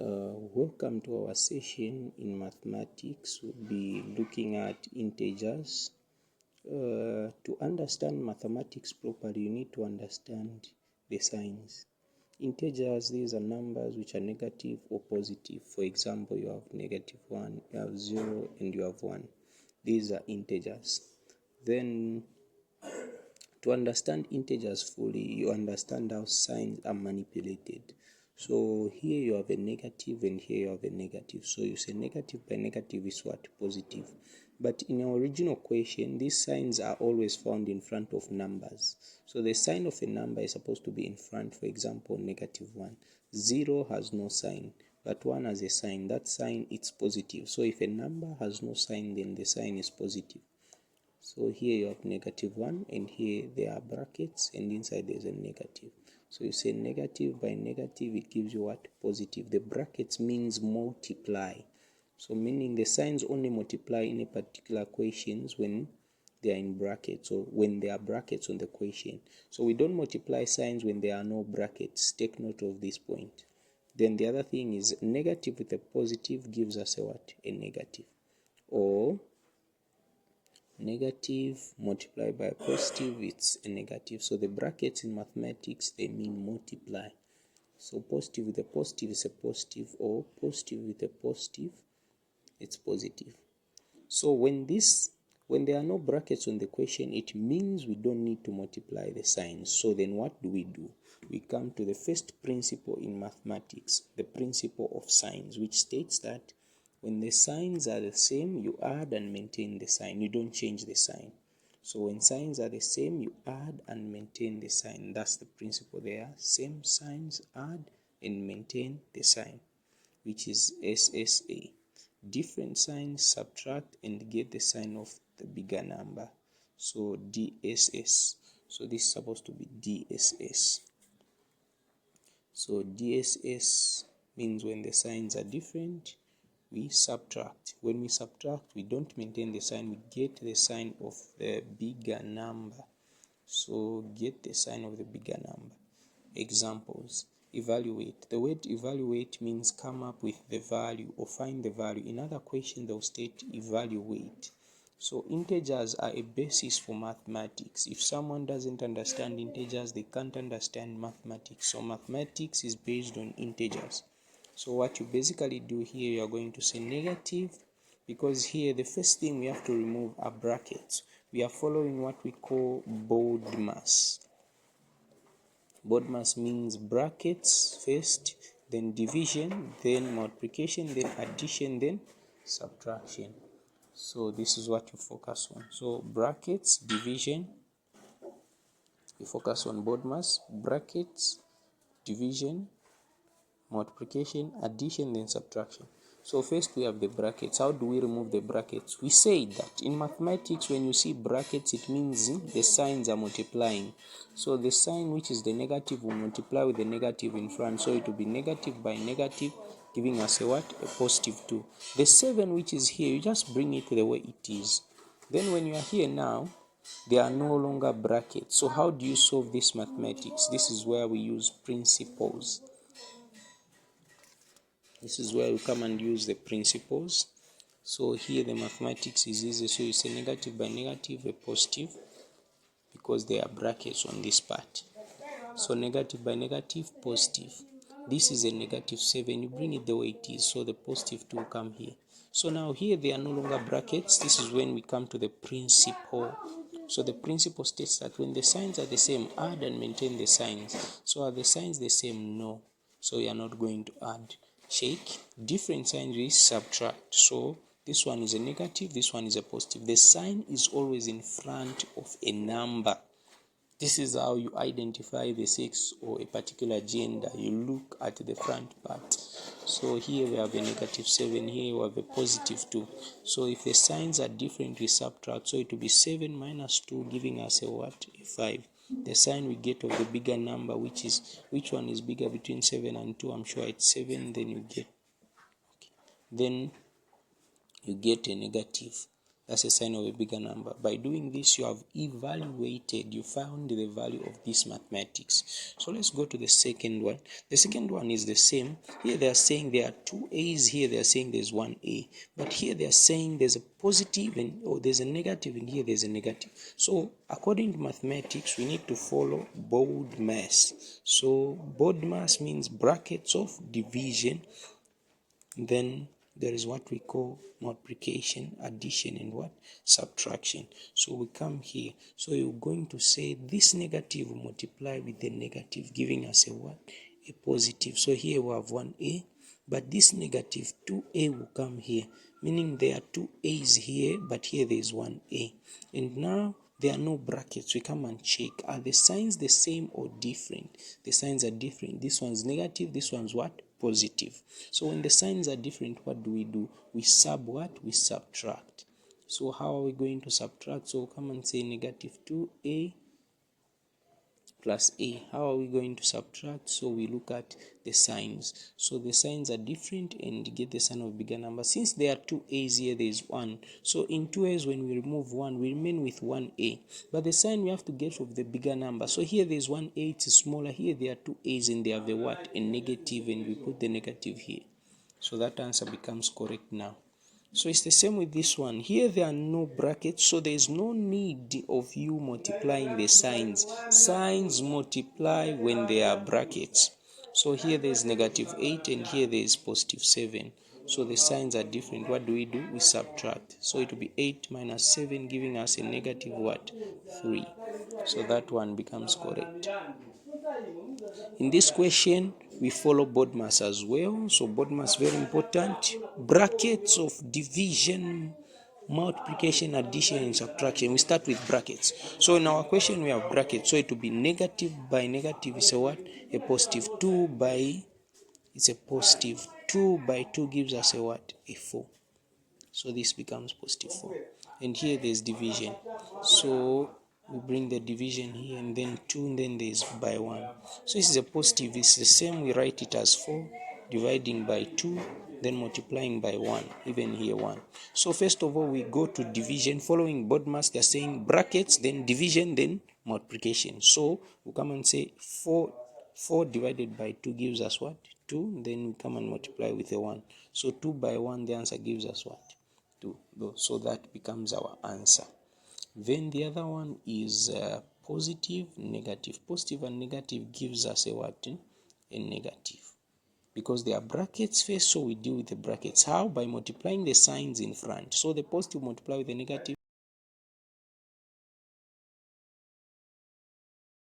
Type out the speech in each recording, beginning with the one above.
Welcome to our session in mathematics. We'll be looking at integers. To understand mathematics properly, you need to understand the signs. Integers, these are numbers which are negative or positive. For example, you have -1, you have 0, and you have 1. These are integers. Then, to understand integers fully, you understand how signs are manipulated. So here you have a negative and here you have a negative. So you say negative by negative is what? Positive. But in our original equation, these signs are always found in front of numbers. So the sign of a number is supposed to be in front. For example, -1. 0 has no sign, but 1 has a sign. That sign is positive. So if a number has no sign, then the sign is positive. So here you have -1, and here there are brackets, and inside there's a negative. So you say negative by negative, it gives you what? Positive. The brackets means multiply. So meaning the signs only multiply in a particular equations when they are in brackets, or when there are brackets on the equation. So we don't multiply signs when there are no brackets. Take note of this point. Then the other thing is negative with a positive gives us a what? A negative. Or negative multiplied by a positive, it's a negative. So the brackets in mathematics, they mean multiply. So positive with a positive is a positive, or positive with a positive, it's positive. So when there are no brackets on the equation, it means we don't need to multiply the signs. So then what do? We come to the first principle in mathematics, the principle of signs, which states that when the signs are the same, you add and maintain the sign. You don't change the sign. So when signs are the same, you add and maintain the sign. That's the principle there. Same signs, add and maintain the sign, which is SSA. Different signs, subtract and get the sign of the bigger number. So DSS. So this is supposed to be DSS. So DSS means when the signs are different, we subtract. When we subtract, we don't maintain the sign, we get the sign of the bigger number. So get the sign of the bigger number. Examples: evaluate. The word evaluate means come up with the value or find the value. In other questions, they'll state evaluate. So integers are a basis for mathematics. If someone doesn't understand integers, they can't understand mathematics. So mathematics is based on integers. So what you basically do here, you are going to say negative, because here the first thing we have to remove are brackets. We are following what we call BODMAS. BODMAS means brackets first, then division, then multiplication, then addition, then subtraction. So this is what you focus on. So brackets, division, you focus on BODMAS, brackets, division, multiplication, addition, then subtraction. So first we have the brackets. How do we remove the brackets? We say that in mathematics, when you see brackets, it means the signs are multiplying. So the sign which is the negative will multiply with the negative in front. So it will be negative by negative, giving us a what? A positive 2. The 7 which is here, you just bring it the way it is. Then when you are here now, there are no longer brackets. So how do you solve this mathematics? This is where we use principles. This is where we come and use the principles. So here the mathematics is easy. So you say negative by negative, a positive, because there are brackets on this part. So negative by negative, positive. This is a -7. You bring it the way it is. So the positive 2 will come here. So now here there are no longer brackets. This is when we come to the principle. So the principle states that when the signs are the same, add and maintain the signs. So are the signs the same? No. So we are not going to add. Check. Different signs we subtract. So this one is a negative, this one is a positive. The sign is always in front of a number. This is how you identify the sex or a particular gender. You look at the front part. So here we have a -7, here we have a positive 2. So if the signs are different, we subtract. So it will be 7 minus 2, giving us a what? A 5. The sign we get of the bigger number, which one is bigger between 7 and 2? I'm sure it's 7. Then you get a negative. That's a sign of a bigger number. By doing this, you have evaluated, you found the value of this mathematics. So let's go to the second one. The second one is the same. Here they are saying there are two A's, here they are saying there's one A. But here they are saying there's a positive and there's a negative, and here there's a negative. So according to mathematics, we need to follow BODMAS. So BODMAS means brackets of division. Then there is what we call multiplication, addition, and what? Subtraction. So we come here. So you're going to say this negative will multiply with the negative, giving us a what? A positive. So here we have 1A, but this negative 2A will come here, meaning there are 2 A's here, but here there is 1A. And now there are no brackets. We come and check. Are the signs the same or different? The signs are different. This one's negative, this one's what? Positive. So when the signs are different, what do? We sub what? We subtract. So how are we going to subtract? So come and say negative 2A plus A. How are we going to subtract? So we look at the signs. So the signs are different and get the sign of bigger number. Since there are 2 A's here, there is 1. So in 2 A's, when we remove 1, we remain with 1A. But the sign we have to get of the bigger number. So here there is 1A, it's smaller. Here there are 2 A's and they have a what? A negative, and we put the negative here. So that answer becomes correct now. So it's the same with this one. Here there are no brackets, so there is no need of you multiplying the signs. Signs multiply when there are brackets. So here there is negative 8 and here there is positive 7. So the signs are different. What do? We subtract. So it will be 8 minus 7, giving us a negative what? 3. So that one becomes correct. In this question, we follow BODMAS as well. So BODMAS very important. Brackets of division, multiplication, addition, and subtraction. We start with brackets. So in our question, we have brackets. So it will be negative by negative is a what? A positive. 2 by, it's a positive. 2 by 2 gives us a what? A 4. So this becomes positive 4. And here there's division. So we bring the division here, and then 2, and then there's by 1. So this is a positive. It's the same. We write it as 4 dividing by 2, then multiplying by 1, even here 1. So first of all, we go to division. Following BODMAS, they're saying brackets, then division, then multiplication. So we come and say 4 divided by 2 gives us what? 2. Then we come and multiply with a 1. So 2 by 1, the answer gives us what? 2. So that becomes our answer. Then the other one is positive, negative. Positive and negative gives us a what? A negative. Because there are brackets first, so we deal with the brackets. How? By multiplying the signs in front. So the positive multiply with the negative.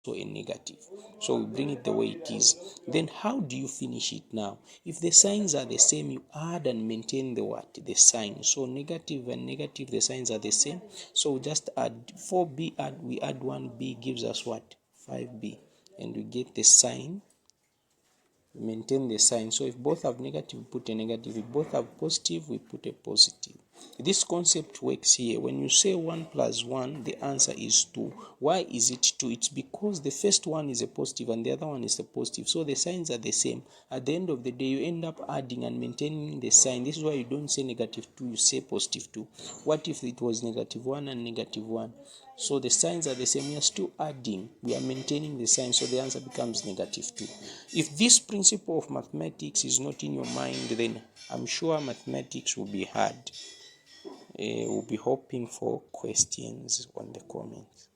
So a negative. So we bring it the way it is. Then how do you finish it now? If the signs are the same, you add and maintain the what? The sign. So negative and negative, the signs are the same. So we just add 4b, we add 1b gives us what? 5b. And we get the sign. We maintain the sign. So if both have negative, we put a negative. If both have positive, we put a positive. This concept works here. When you say 1 plus 1, the answer is 2. Why is it 2? It's because the first one is a positive and the other one is a positive. So the signs are the same. At the end of the day, you end up adding and maintaining the sign. This is why you don't say negative 2, you say positive 2. What if it was negative 1 and negative 1? So the signs are the same. We are still adding. We are maintaining the sign. So the answer becomes negative 2. If this principle of mathematics is not in your mind, then I'm sure mathematics will be hard. We'll be hoping for questions on the comments.